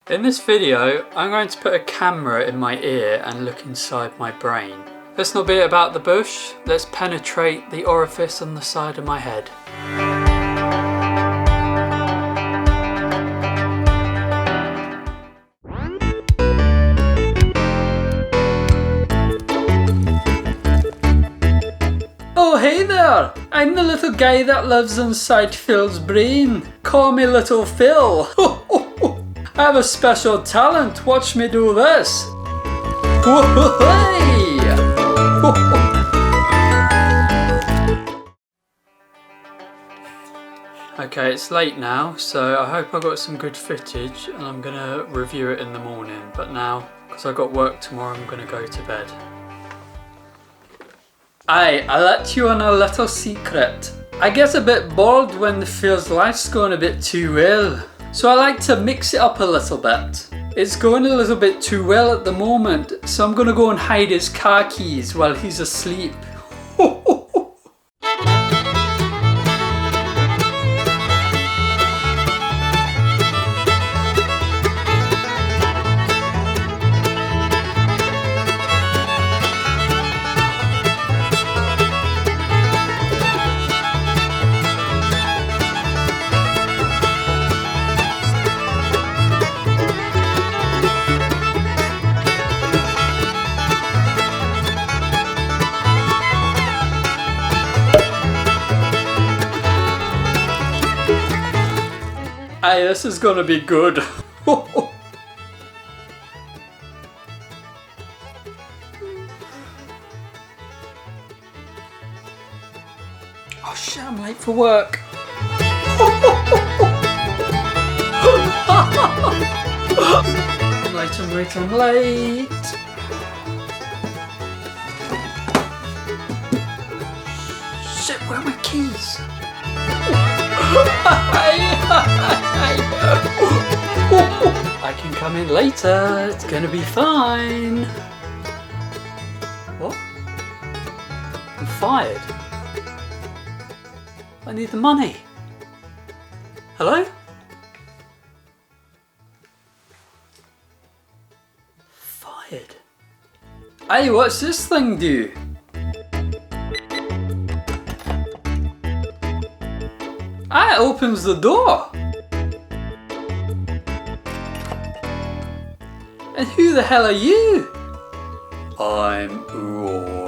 In this video, I'm going to put a camera in my ear and look inside my brain. Let's not beat about the bush, let's penetrate the orifice on the side of my head. Oh hey there! I'm the little guy that lives inside Phil's brain. Call me Little Phil. I have a special talent, watch me do this. Okay, it's late now, so I hope I got some good footage and I'm gonna review it in the morning. But now, because I got work tomorrow, I'm gonna go to bed. Aye, I let you on a little secret. I get a bit bored when Phil's life's going a bit too well. So I like to mix it up a little bit. It's going a little bit too well at the moment, so I'm gonna go and hide his car keys while he's asleep. Aye, this is gonna be good. Oh shit, I'm late for work. I'm late. Shit, where are my keys? I can come in later, it's gonna be fine. What? I'm fired. I need the money. Hello? Fired. Hey, what's this thing do? Ah, it opens the door. And who the hell are you? I'm Raw.